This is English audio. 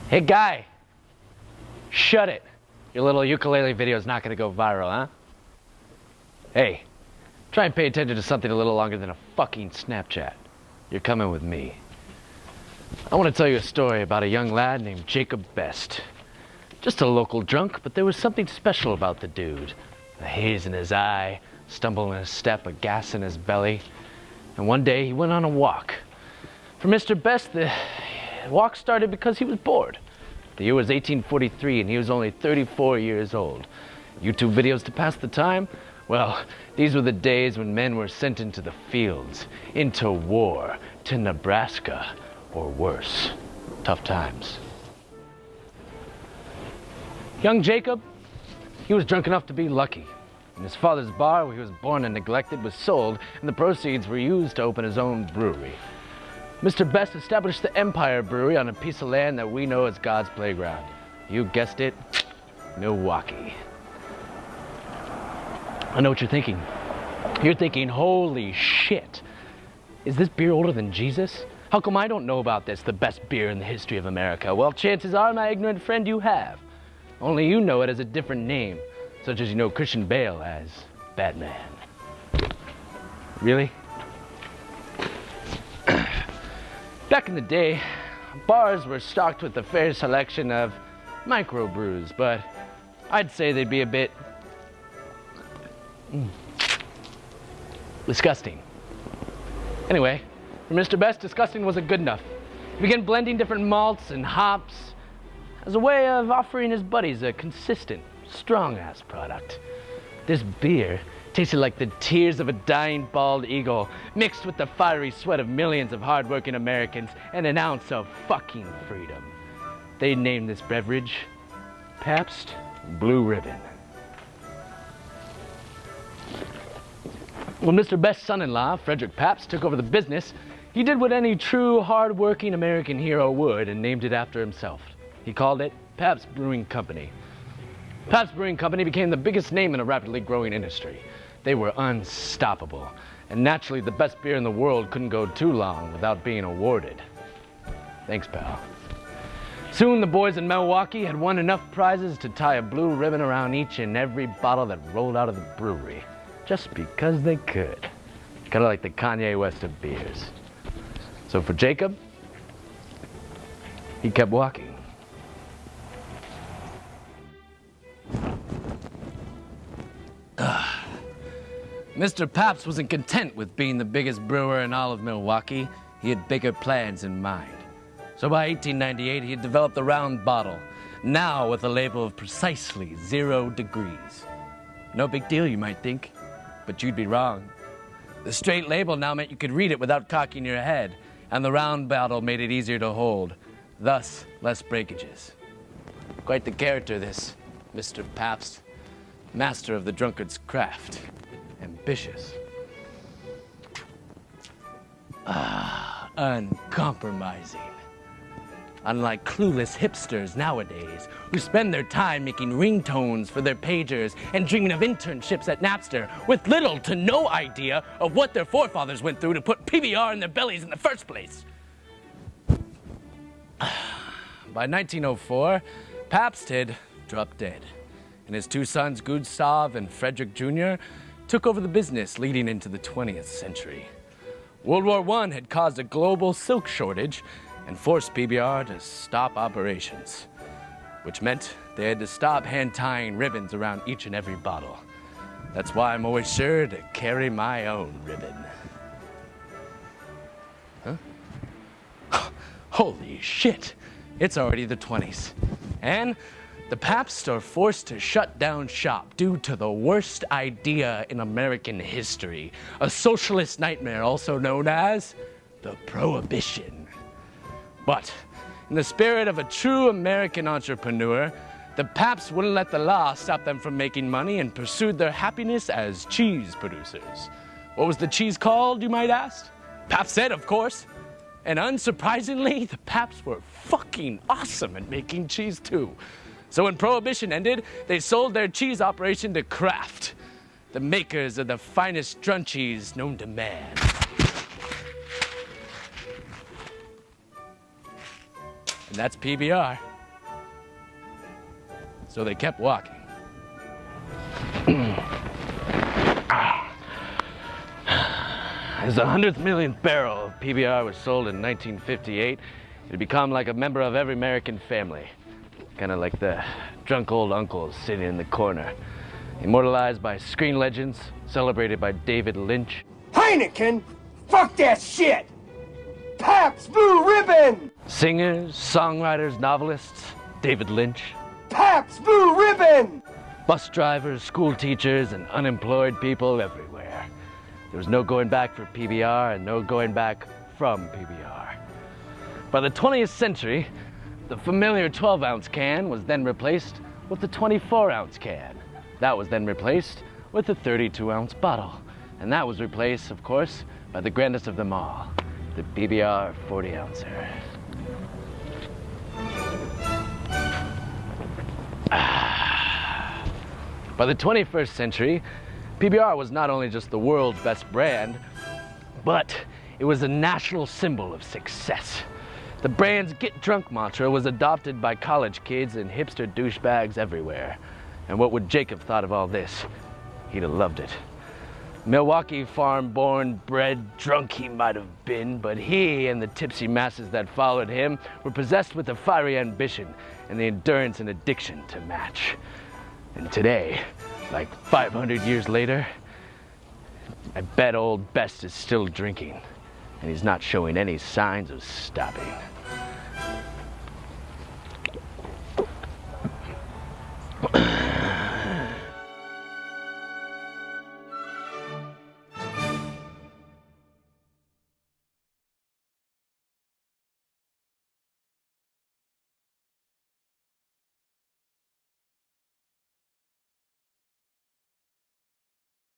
Hey guy, shut it. Your little ukulele video is not gonna go viral, huh? Hey, try and pay attention to something a little longer than a fucking Snapchat. You're coming with me. I want to tell you a story about a young lad named Jacob Best. Just a local drunk, but there was something special about the dude. A haze in his eye, stumble in his step, a gas in his belly. And one day he went on a walk. For Mr. Best, the walk started because he was bored. The year was 1843 and he was only 34 years old. YouTube videos to pass the time? Well, these were the days when men were sent into the fields, into war, to Nebraska, or worse. Tough times. Young Jacob, he was drunk enough to be lucky. And his father's bar, where he was born and neglected, was sold, and the proceeds were used to open his own brewery. Mr. Best established the Empire Brewery on a piece of land that we know as God's playground. You guessed it, Milwaukee. I know what you're thinking. You're thinking, holy shit, is this beer older than Jesus? How come I don't know about this, the best beer in the history of America? Well, chances are, my ignorant friend, you have. Only you know it as a different name, such as you know Christian Bale as Batman. Really? Back in the day, bars were stocked with a fair selection of microbrews, but I'd say they'd be a bit disgusting. Anyway, for Mr. Best, disgusting wasn't good enough. He began blending different malts and hops as a way of offering his buddies a consistent, strong-ass product. This beer tasted like the tears of a dying bald eagle mixed with the fiery sweat of millions of hard-working Americans and an ounce of fucking freedom. They named this beverage Pabst Blue Ribbon. When Mr. Best's son-in-law, Frederick Pabst, took over the business, he did what any true, hard-working American hero would and named it after himself. He called it Pabst Brewing Company. Pabst Brewing Company became the biggest name in a rapidly growing industry. They were unstoppable, and naturally the best beer in the world couldn't go too long without being awarded. Thanks, pal. Soon the boys in Milwaukee had won enough prizes to tie a blue ribbon around each and every bottle that rolled out of the brewery, just because they could. Kind of like the Kanye West of beers. So for Jacob, he kept walking. Mr. Pabst wasn't content with being the biggest brewer in all of Milwaukee. He had bigger plans in mind. So by 1898, he had developed the round bottle, now with a label of precisely 0 degrees. No big deal, you might think, but you'd be wrong. The straight label now meant you could read it without cocking your head, and the round bottle made it easier to hold, thus less breakages. Quite the character, this Mr. Pabst, master of the drunkard's craft. Ambitious. Uncompromising. Unlike clueless hipsters nowadays who spend their time making ringtones for their pagers and dreaming of internships at Napster with little to no idea of what their forefathers went through to put PBR in their bellies in the first place. By 1904, Pabst had dropped dead, and his two sons, Gustav and Frederick Jr., took over the business leading into the 20th century. World War I had caused a global silk shortage and forced PBR to stop operations, which meant they had to stop hand-tying ribbons around each and every bottle. That's why I'm always sure to carry my own ribbon. Huh? Holy shit, it's already the 20s. And the Pabst are forced to shut down shop due to the worst idea in American history, a socialist nightmare also known as the Prohibition. But in the spirit of a true American entrepreneur, the Pabst wouldn't let the law stop them from making money and pursued their happiness as cheese producers. What was the cheese called, you might ask? Pabst-Ed, of course. And unsurprisingly, the Pabst were fucking awesome at making cheese too. So when Prohibition ended, they sold their cheese operation to Kraft, the makers of the finest drunchies known to man. And that's PBR. So they kept walking. As the 100th millionth barrel of PBR was sold in 1958, it had become like a member of every American family. Kind of like the drunk old uncles sitting in the corner. Immortalized by screen legends, celebrated by David Lynch. Heineken? Fuck that shit! Pabst Blue Ribbon! Singers, songwriters, novelists, David Lynch. Pabst Blue Ribbon! Bus drivers, school teachers, and unemployed people everywhere. There was no going back for PBR and no going back from PBR. By the 20th century, the familiar 12-ounce can was then replaced with the 24-ounce can. That was then replaced with the 32-ounce bottle. And that was replaced, of course, by the grandest of them all, the PBR 40-ouncer. By the 21st century, PBR was not only just the world's best brand, but it was a national symbol of success. The brand's Get Drunk mantra was adopted by college kids and hipster douchebags everywhere. And what would Jacob thought of all this? He'd have loved it. Milwaukee farm-born, bred drunk he might have been, but he and the tipsy masses that followed him were possessed with a fiery ambition and the endurance and addiction to match. And today, like 500 years later, I bet old Best is still drinking, and he's not showing any signs of stopping.